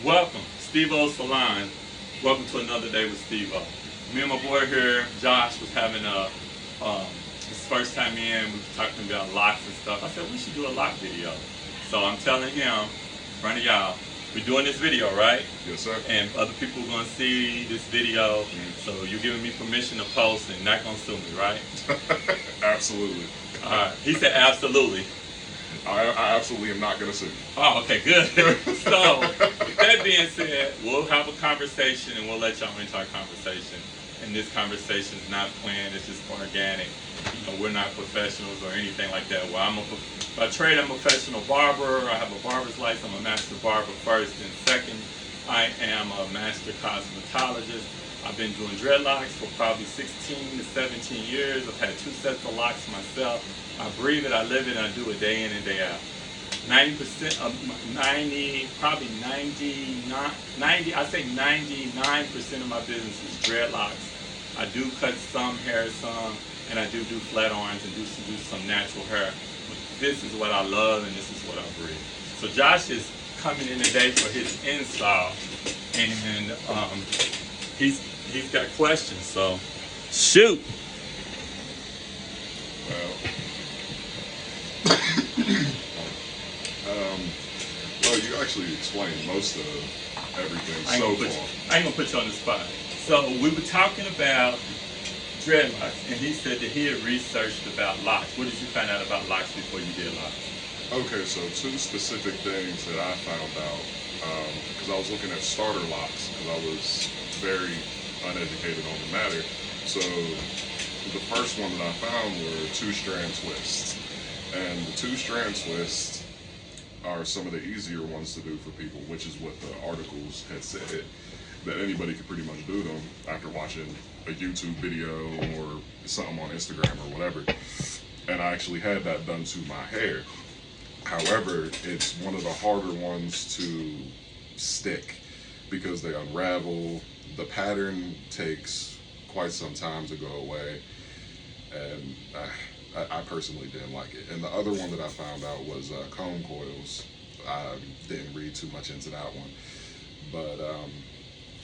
Welcome, Steve O Salon. Welcome to another day with Steve O. Me and my boy here, Josh, was having his first time in. We were talking about locks and stuff. I said we should do a lock video. So I'm telling him, in front of y'all, we're doing this video, right? Yes, sir. And other people are gonna see this video. So you're giving me permission to post and not gonna sue me, right? Absolutely. All right. He said absolutely. I absolutely am not going to sue you. Oh, okay, good. So, with that being said, we'll have a conversation and we'll let y'all into our conversation. And this conversation is not planned, it's just organic. You know, we're not professionals or anything like that. Well, by trade, I'm a professional barber. I have a barber's license. I'm a master barber first. And second, I am a master cosmetologist. I've been doing dreadlocks for probably 16 to 17 years. I've had 2 sets of locks myself. I breathe it, I live it, and I do it day in and day out. 90% of 90, probably 90, I say 99% of my business is dreadlocks. I do cut some hair, and I do flat irons and do some natural hair. But this is what I love and this is what I breathe. So Josh is coming in today for his install, and he's got questions. So shoot. Well, you actually explained most of everything I so ain't far. gonna put you on the spot. So we were talking about dreadlocks, and he said that he had researched about locks. What did you find out about locks before you did locks? Okay, so 2 specific things that I found out, because I was looking at starter locks, because I was very uneducated on the matter. So the first one that I found were 2-strand twists. And the 2-strand twists are some of the easier ones to do for people, which is what the articles had said, that anybody could pretty much do them after watching a YouTube video or something on Instagram or whatever. And I actually had that done to my hair. However, it's one of the harder ones to stick because they unravel. The pattern takes quite some time to go away, and I personally didn't like it. And the other one that I found out was comb coils. I didn't read too much into that one, but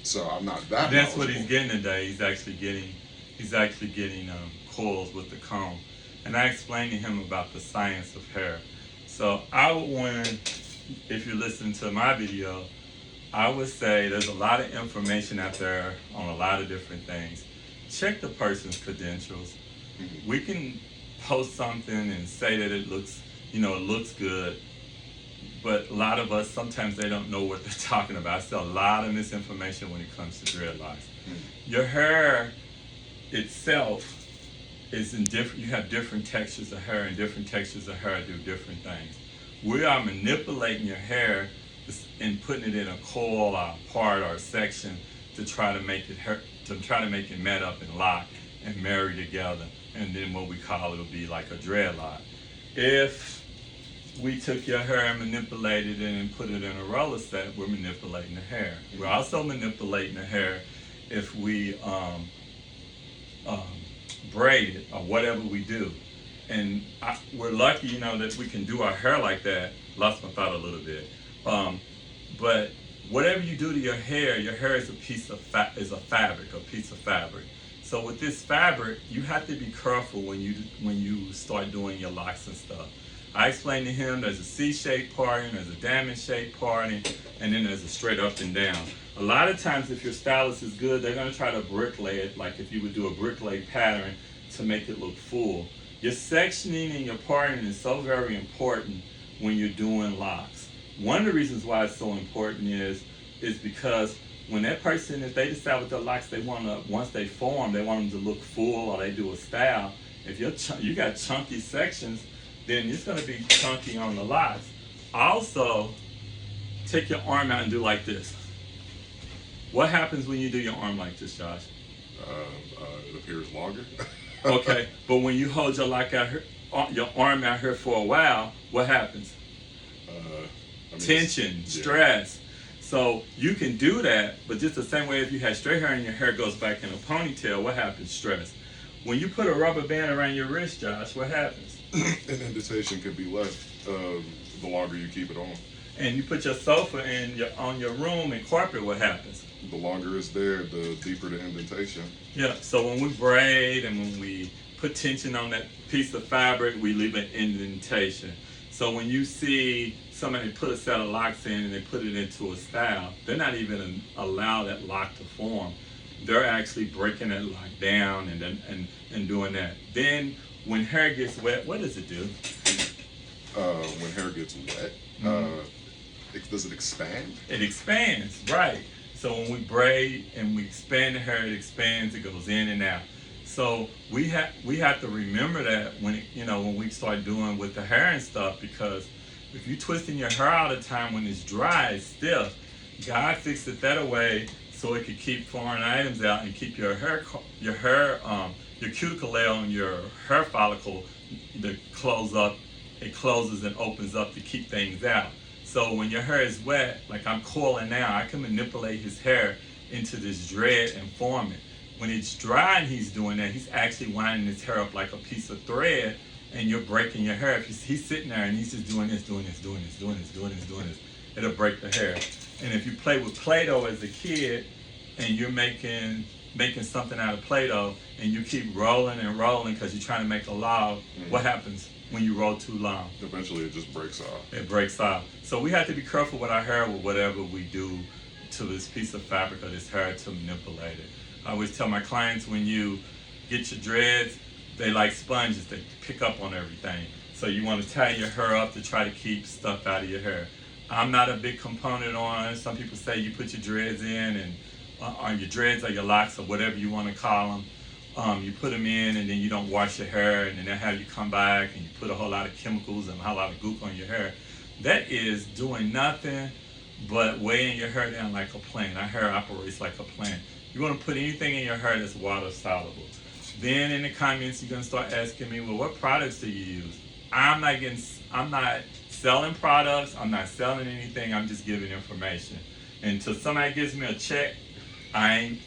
so I'm not that. That's what he's getting today. He's actually getting coils with the comb, and I explained to him about the science of hair. So I would want, if you listen to my video, I would say there's a lot of information out there on a lot of different things. Check the person's credentials. Mm-hmm. We can post something and say that it looks good, but a lot of us, sometimes they don't know what they're talking about. I see a lot of misinformation when it comes to dreadlocks. Mm-hmm. Your hair itself is in different, you have different textures of hair, and different textures of hair do different things. We are manipulating your hair and putting it in a coil or a part or a section to try to make it mat up and lock and marry together, and then what we call it will be like a dreadlock. If we took your hair and manipulated it and put it in a roller set, we're manipulating the hair. We're also manipulating the hair if we braid it or whatever we do. And we're lucky, that we can do our hair like that. Lost my thought a little bit. But whatever you do to your hair is a piece of fabric, a piece of fabric. So with this fabric, you have to be careful when you start doing your locks and stuff. I explained to him there's a C-shaped parting, there's a diamond-shaped parting, and then there's a straight up and down. A lot of times if your stylist is good, they're going to try to bricklay it, like if you would do a bricklay pattern to make it look full. Your sectioning and your parting is so very important when you're doing locks. One of the reasons why it's so important is because when that person, if they decide with their locks they want to, once they form, they want them to look full or they do a style, if you got chunky sections, then it's going to be chunky on the locks. Also, take your arm out and do like this. What happens when you do your arm like this, Josh? It appears longer. Okay, but when you hold your lock out here, your arm out here for a while, what happens? Tension, stress. So you can do that, but just the same way if you had straight hair and your hair goes back in a ponytail, what happens? Stress. When you put a rubber band around your wrist, Josh, what happens? An indentation could be left the longer you keep it on. and you put your sofa on your room in corporate, what happens? The longer it's there, the deeper the indentation. Yeah, so when we braid and when we put tension on that piece of fabric, we leave an indentation. So when you see somebody put a set of locks in and they put it into a style, they're not even allow that lock to form. They're actually breaking that lock down and doing that. Then when hair gets wet, what does it do? When hair gets wet, does it expand? It expands, right. So when we braid and we expand the hair, it expands, it goes in and out. So we have to remember that when we start doing with the hair and stuff, because if you're twisting your hair all the time when it's dry, it's stiff, God fixed it that way so it could keep foreign items out and keep your cuticle layer on your hair follicle to close up. It closes and opens up to keep things out. So when your hair is wet, like I'm coiling now, I can manipulate his hair into this dread and form it. When it's dry and he's doing that, he's actually winding his hair up like a piece of thread, and you're breaking your hair. If he's sitting there and he's just doing this, it'll break the hair. And if you play with Play-Doh as a kid, and you're making something out of Play-Doh, and you keep rolling and rolling because you're trying to make a log, what happens when you roll too long? Eventually, it just breaks off. It breaks off. So we have to be careful with our hair, with whatever we do to this piece of fabric or this hair to manipulate it. I always tell my clients, when you get your dreads, they like sponges. They pick up on everything. So you want to tie your hair up to try to keep stuff out of your hair. I'm not a big component on it. Some people say you put your dreads in, and on your dreads or your locks or whatever you want to call them, you put them in and then you don't wash your hair, and then they have you come back and you put a whole lot of chemicals and a whole lot of goop on your hair. That is doing nothing but weighing your hair down like a plant. Our hair operates like a plant. You want to put anything in your hair that's water soluble. Then in the comments, you're going to start asking me, well, what products do you use? I'm not selling products. I'm not selling anything. I'm just giving information. Until somebody gives me a check, I'm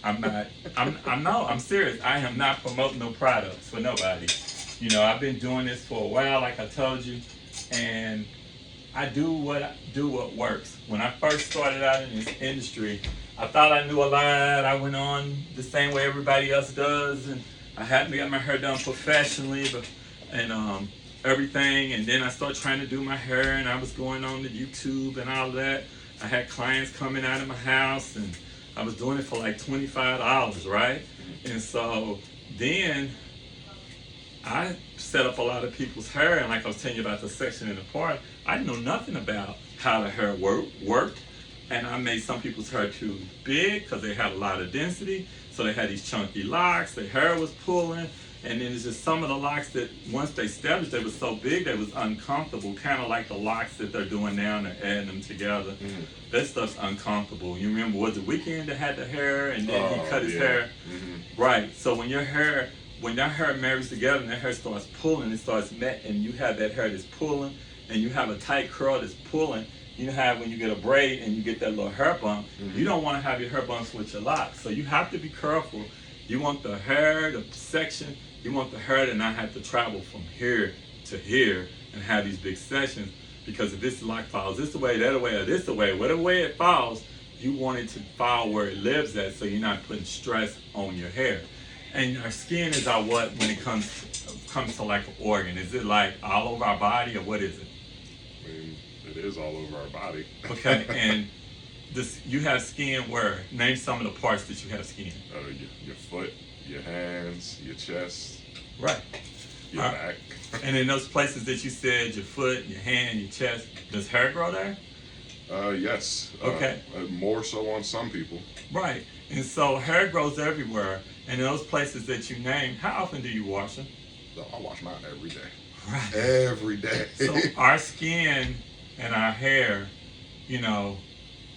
serious. I am not promoting no products for nobody. I've been doing this for a while, like I told you, and I do what works. When I first started out in this industry, I thought I knew a lot. I went on the same way everybody else does, and I hadn't got my hair done professionally, and everything. And then I started trying to do my hair, and I was going on to YouTube and all that. I had clients coming out of my house, and I was doing it for like $25, right? And so then I set up a lot of people's hair, and like I was telling you about the section in the part, I didn't know nothing about how the hair worked. And I made some people's hair too big because they had a lot of density. So they had these chunky locks, their hair was pulling. And then it's just some of the locks that once they established, they were so big, they was uncomfortable. Kind of like the locks that they're doing now and they're adding them together. That stuff's uncomfortable. You remember, was it Weekend that had the hair and then he cut his hair? Right. So when that hair marries together and that hair starts pulling, it starts and you have that hair that's pulling, and you have a tight curl that's pulling. You have when you get a braid and you get that little hair bump, you don't want to have your hair bumps with your locks. So you have to be careful. You want the hair, the section, you want the hair to not have to travel from here to here and have these big sections, because if this lock falls this way, that way, or this way, whatever way it falls, you want it to fall where it lives at, so you're not putting stress on your hair. And our skin is our what when it comes to like an organ? Is it like all over our body, or what is it? I mean, it is all over our body. Okay, and you have skin where? Name some of the parts that you have skin. Your foot, your hands, your chest, right, your back. And in those places that you said, your foot, your hand, your chest, does hair grow there? Yes. Okay. More so on some people. Right, and so hair grows everywhere. And in those places that you named, how often do you wash them? I wash mine every day. Right. Every day. So our skin and our hair,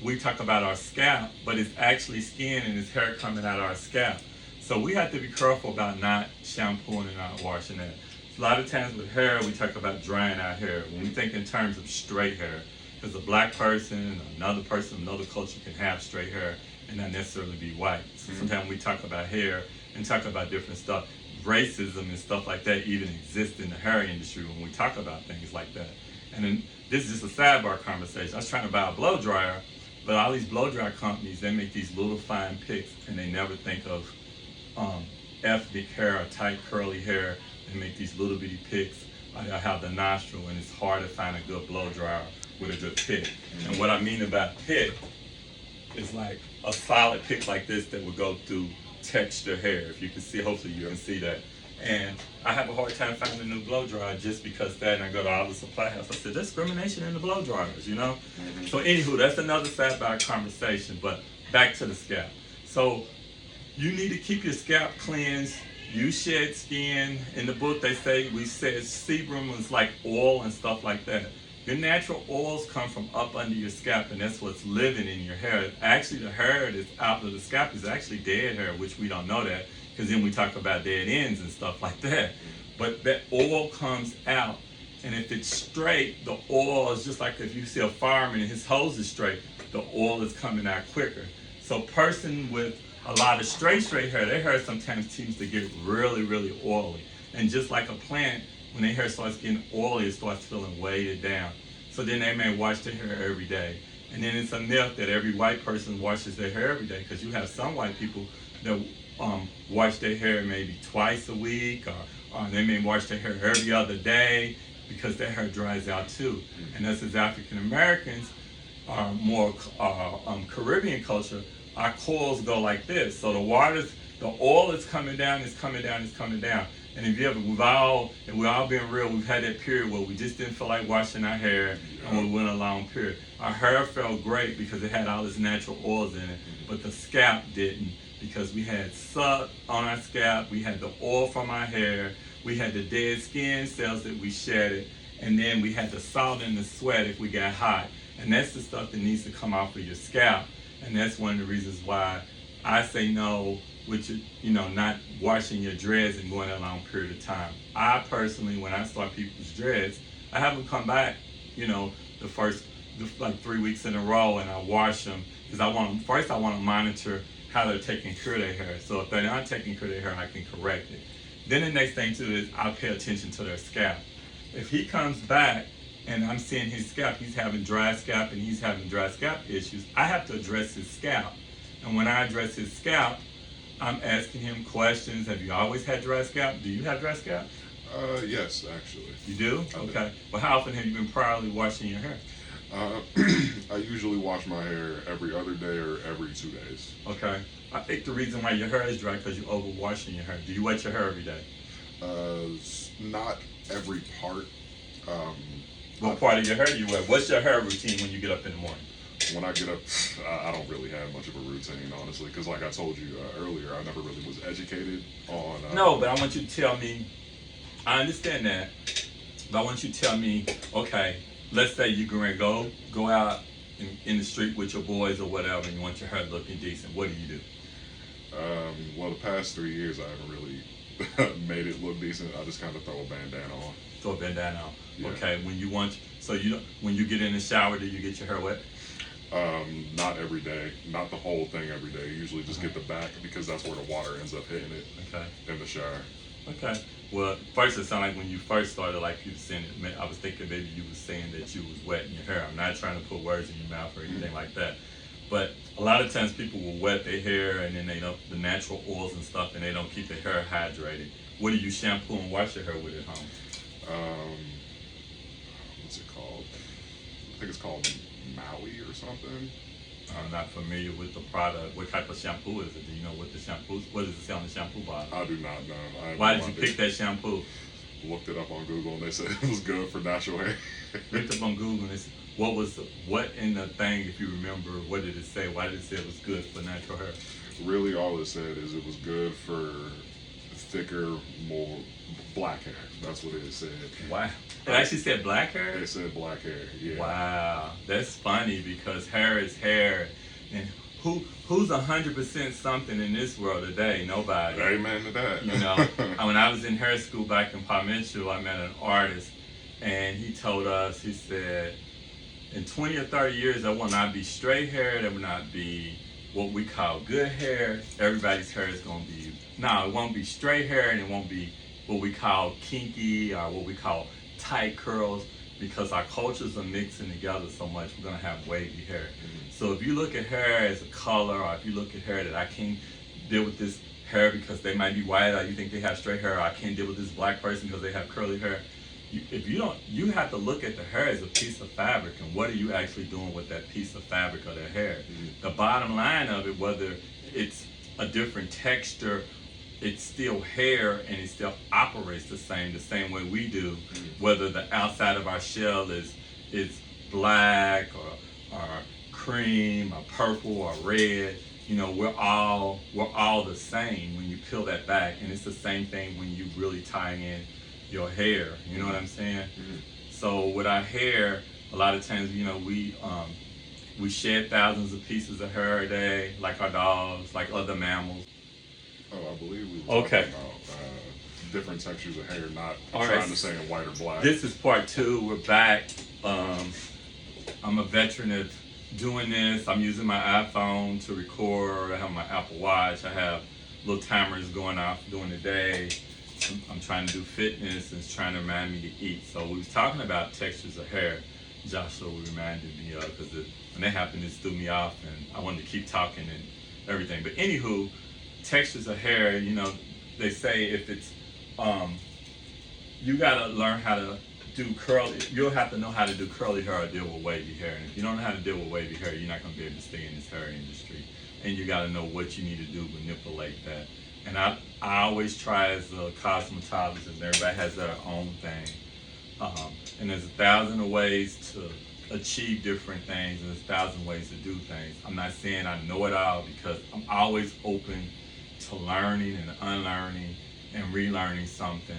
we talk about our scalp, but it's actually skin and it's hair coming out of our scalp. So we have to be careful about not shampooing and not washing it. A lot of times with hair, we talk about drying our hair. When we think in terms of straight hair, because a black person, another person, another culture can have straight hair and not necessarily be white. So sometimes we talk about hair and talk about different stuff. Racism and stuff like that even exists in the hair industry when we talk about things like that. And this is just a sidebar conversation. I was trying to buy a blow dryer, but all these blow dryer companies, they make these little fine picks, and they never think of ethnic hair or tight curly hair. They make these little bitty picks. I have the nostril, and it's hard to find a good blow dryer with a good pick. And what I mean about pick is like a solid pick like this that would go through texture hair. If you can see, hopefully you can see that. And I have a hard time finding a new blow dryer just because that, and I go to all the supply house. I said, discrimination in the blow dryers, you know? So anywho, that's another sidebar conversation, but back to the scalp. So you need to keep your scalp cleansed. You shed skin. In the book, they say, we said sebum is like oil and stuff like that. Your natural oils come from up under your scalp, and that's what's living in your hair. Actually, the hair that's out of the scalp is actually dead hair, which we don't know that, because then we talk about dead ends and stuff like that. But that oil comes out, and if it's straight, the oil is just like if you see a fireman and his hose is straight, the oil is coming out quicker. So person with a lot of straight hair, their hair sometimes seems to get really, really oily. And just like a plant, when their hair starts getting oily, it starts feeling weighted down. So then they may wash their hair every day. And then it's a myth that every white person washes their hair every day, because you have some white people that wash their hair maybe twice a week, or they may wash their hair every other day because their hair dries out too. And us as African Americans, are more Caribbean culture, our coils go like this. So the oil is coming down, it's coming down, it's coming down. And if you ever, we've all been real, we've had that period where we just didn't feel like washing our hair, and we went a long period. Our hair felt great because it had all this natural oils in it, but the scalp didn't, because we had suck on our scalp, we had the oil from our hair, we had the dead skin cells that we shedded, and then we had the salt and the sweat if we got hot. And that's the stuff that needs to come off of your scalp. And that's one of the reasons why I say no with not washing your dreads and going a long period of time. I personally, when I start people's dreads, I have them come back, the first like 3 weeks in a row, and I wash them, because I want to monitor how they're taking care of their hair. So if they're not taking care of their hair, I can correct it. Then the next thing too is I'll pay attention to their scalp. If he comes back and I'm seeing his scalp, he's having dry scalp and he's having dry scalp issues, I have to address his scalp. And when I address his scalp, I'm asking him questions. Have you always had dry scalp? Do you have dry scalp? Yes, actually. You do? Okay. Well, how often have you been priorly washing your hair? I usually wash my hair every other day or every 2 days. Okay. I think the reason why your hair is dry is because you're overwashing your hair. Do you wet your hair every day? Not every part. What part of your hair do you wet? What's your hair routine when you get up in the morning? When I get up, I don't really have much of a routine, honestly, because like I told you earlier, I never really was educated on... No, but I want you to tell me, I understand that, but I want you to tell me, okay, let's say you're going to go out in the street with your boys or whatever, and you want your hair looking decent. What do you do? Well, the past 3 years, I haven't really made it look decent. I just kind of throw a bandana on. Throw a bandana on. Yeah. Okay, when you get in the shower, do you get your hair wet? Not every day, not the whole thing every day. Usually just get the back, because that's where the water ends up hitting it. Okay. In the shower. Okay. Well, first it sounded like when you first started, like you were saying, I was thinking maybe you were saying that you was wetting your hair. I'm not trying to put words in your mouth or anything like that. But a lot of times people will wet their hair, and then they don't, the natural oils and stuff, and they don't keep their hair hydrated. What do you shampoo and wash your hair with at home? What's it called? I think it's called Maui or something. I'm not familiar with the product. What type of shampoo is it? Do you know what the shampoo? What does it say on the shampoo bottle? I do not know. Why did you pick that shampoo? Looked it up on Google, and they said it was good for natural hair. Looked up on Google, and what in the thing, if you remember, what did it say? Why did it say it was good for natural hair? Really, all it said is it was good for thicker, more black hair. That's what it said. Wow. It actually said black hair? It said black hair, yeah. Wow. That's funny, because hair is hair. And who's 100% something in this world today? Nobody. Amen to that. When I was in hair school back in Palm Mitchell, I met an artist, and he told us, he said, in 20 or 30 years, there will not be straight hair, there will not be what we call good hair. Everybody's hair is going to be, it won't be straight hair, and it won't be what we call kinky or what we call tight curls, because our cultures are mixing together so much, we're gonna have wavy hair. So if you look at hair as a color, or if you look at hair that I can't deal with this hair because they might be white, or you think they have straight hair, or I can't deal with this black person because they have curly hair. If you don't, you have to look at the hair as a piece of fabric, and what are you actually doing with that piece of fabric or their hair? The bottom line of it, whether it's a different texture, it's still hair, and it still operates the same way we do. Whether the outside of our shell is black or cream or purple or red, you know, we're all the same when you peel that back, and it's the same thing when you really tie in your hair. You know what I'm saying? So with our hair, a lot of times, you know, we shed thousands of pieces of hair a day, like our dogs, like other mammals. Oh, I believe we were Okay. talking about different textures of hair, not All trying right. to say in white or black. This is part 2. We're back. I'm a veteran of doing this. I'm using my iPhone to record. I have my Apple Watch. I have little timers going off during the day. I'm trying to do fitness, and it's trying to remind me to eat. So we was talking about textures of hair. Joshua reminded me of, because when that happened, it threw me off, and I wanted to keep talking and everything. But anywho, textures of hair, you know, they say if it's, you gotta learn how to do curly, you'll have to know how to do curly hair or deal with wavy hair. And if you don't know how to deal with wavy hair, you're not gonna be able to stay in this hair industry. And you gotta know what you need to do to manipulate that. And I always try as a cosmetologist, everybody has their own thing. And there's 1,000 ways to achieve different things, and there's 1,000 ways to do things. I'm not saying I know it all, because I'm always open to learning and unlearning and relearning something.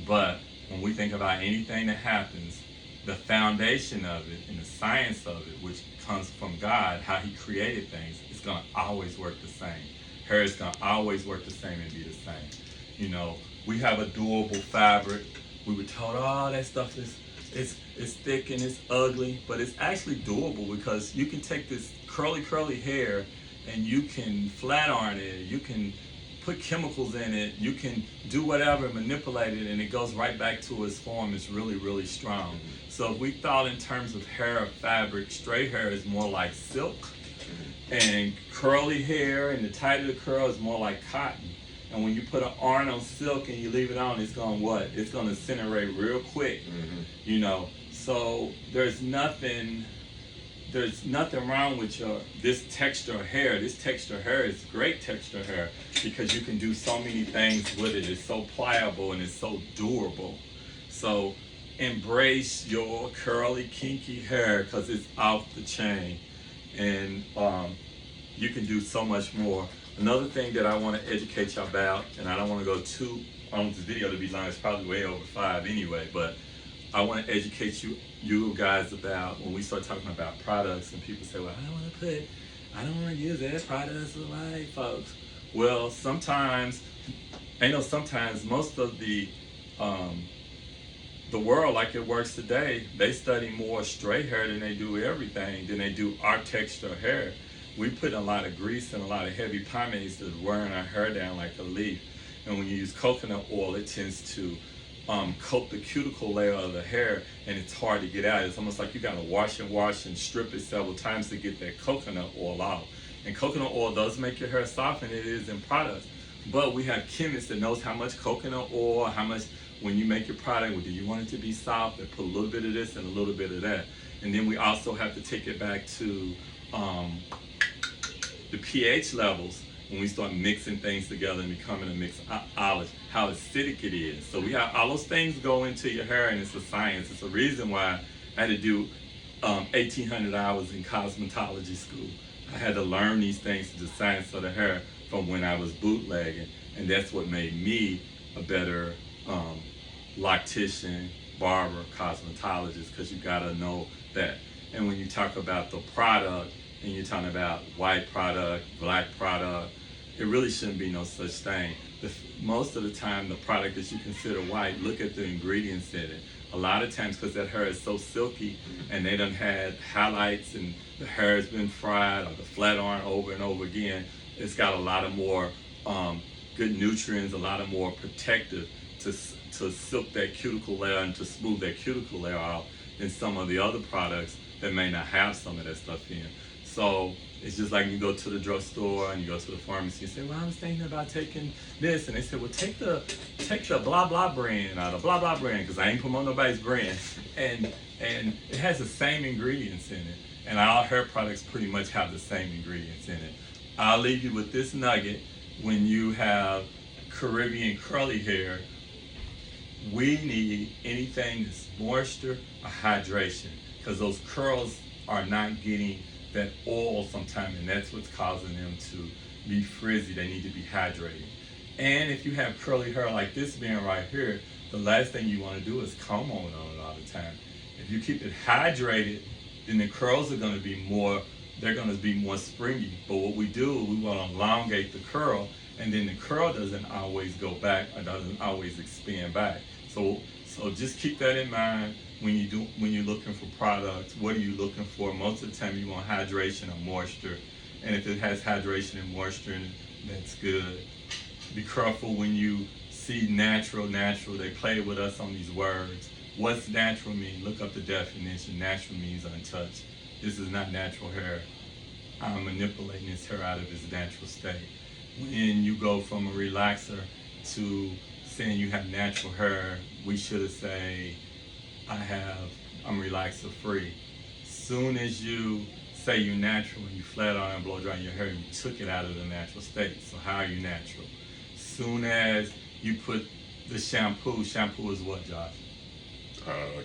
But when we think about anything that happens, the foundation of it and the science of it, which comes from God, how He created things, is gonna always work the same. Hair is gonna always work the same and be the same. You know, we have a durable fabric. We were told, oh, that stuff is it's thick and it's ugly, but it's actually doable, because you can take this curly hair and you can flat iron it, you can put chemicals in it, you can do whatever, manipulate it, and it goes right back to its form. It's really strong. So if we thought in terms of hair or fabric, straight hair is more like silk, and curly hair and the tighter the curl is more like cotton. And when you put an iron on silk and you leave it on, it's gonna what? It's gonna incinerate real quick. You know. So there's nothing wrong with this texture of hair. This texture of hair is great texture hair, because you can do so many things with it. It's so pliable and it's so durable. So embrace your curly, kinky hair, because it's off the chain, and you can do so much more. Another thing that I want to educate you about, and I don't want to go too, I want this video to be long, it's probably way over 5 anyway, but I want to educate you guys about, when we start talking about products, and people say, well, I don't want to use that products for white folks. Well, sometimes most of the world, like it works today, they study more straight hair than they do everything, than they do our texture of hair. We put a lot of grease and a lot of heavy pomades that's wearing our hair down like a leaf. And when you use coconut oil, it tends to coat the cuticle layer of the hair, and it's hard to get out. It's almost like you gotta wash and strip it several times to get that coconut oil out. And coconut oil does make your hair soft, and it is in products. But we have chemists that knows how much coconut oil, how much, when you make your product, do you want it to be soft, and put a little bit of this and a little bit of that. And then we also have to take it back to the pH levels, when we start mixing things together and becoming a mixologist, how acidic it is. So we have all those things go into your hair, and it's a science. It's a reason why I had to do 1,800 hours in cosmetology school. I had to learn these things, the science of the hair, from when I was bootlegging, and that's what made me a better loctician, barber, cosmetologist, because you gotta know that. And when you talk about the product, and you're talking about white product, black product, it really shouldn't be no such thing. Most of the time, the product that you consider white, look at the ingredients in it. A lot of times, because that hair is so silky, and they done had highlights, and the hair has been fried or the flat iron over and over again, it's got a lot of more good nutrients, a lot of more protective to silk that cuticle layer and to smooth that cuticle layer out. than some of the other products that may not have some of that stuff in. So it's just like you go to the drugstore and you go to the pharmacy and say, well, I was thinking about taking this. And they said, well, take the blah, blah brand out of blah, blah brand, because I ain't promoting nobody's brand. And it has the same ingredients in it. And all hair products pretty much have the same ingredients in it. I'll leave you with this nugget. When you have Caribbean curly hair, we need anything that's moisture or hydration, because those curls are not getting that oil sometimes, and that's what's causing them to be frizzy. They need to be hydrated. And if you have curly hair like this being right here, the last thing you want to do is comb on it all the time. If you keep it hydrated, then the curls are going to be more, they're going to be more springy. But what we do, we want to elongate the curl, and then the curl doesn't always go back or doesn't always expand back. So just keep that in mind when you're looking for products. What are you looking for? Most of the time you want hydration or moisture. And if it has hydration and moisture in it, that's good. Be careful when you see natural. They play with us on these words. What's natural mean? Look up the definition. Natural means untouched. This is not natural hair. I'm manipulating this hair out of its natural state. When you go from a relaxer to saying you have natural hair, we should say, I'm relaxer free. Soon as you say you're natural and you flat iron and blow dry your hair, you took it out of the natural state. So how are you natural? Soon as you put the shampoo is what, Josh?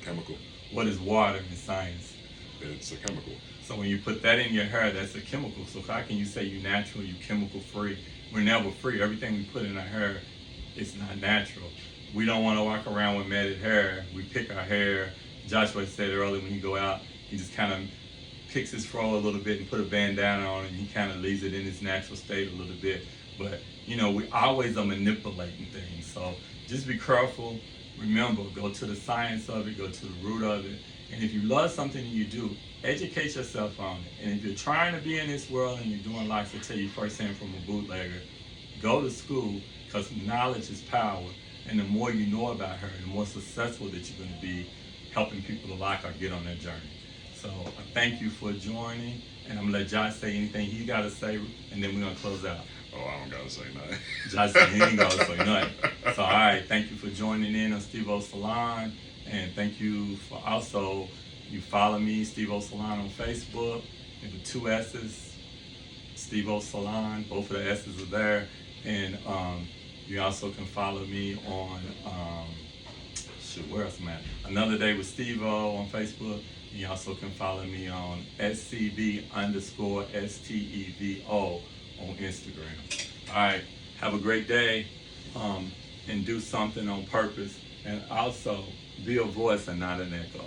Chemical. What is water in science? It's a chemical. So when you put that in your hair, that's a chemical. So how can you say you're natural, you're chemical free? We're never free. Everything we put in our hair is not natural. We don't want to walk around with matted hair. We pick our hair. Joshua said earlier, when he go out, he just kind of picks his fro a little bit and put a bandana on it, and he kind of leaves it in its natural state a little bit. But, we always are manipulating things. So just be careful. Remember, go to the science of it, go to the root of it. And if you love something you do, educate yourself on it. And if you're trying to be in this world and you're doing life, I tell you firsthand from a bootlegger, go to school, because knowledge is power. And the more you know about her, the more successful that you're going to be helping people to lock or get on their journey. So I thank you for joining, and I'm going to let Josh say anything he got to say, and then we're going to close out. Oh, I don't got to say nothing. Josh said he ain't going to say nothing. So, all right, thank you for joining in on Steve O Salon, and thank you for also, you follow me, Steve O Salon on Facebook, and the 2 S's, Steve O Salon, both of the S's are there, and you also can follow me on, where else am I at? Another Day with Steve O on Facebook. You also can follow me on SCV_STEVO on Instagram. All right, have a great day, and do something on purpose, and also be a voice and not an echo.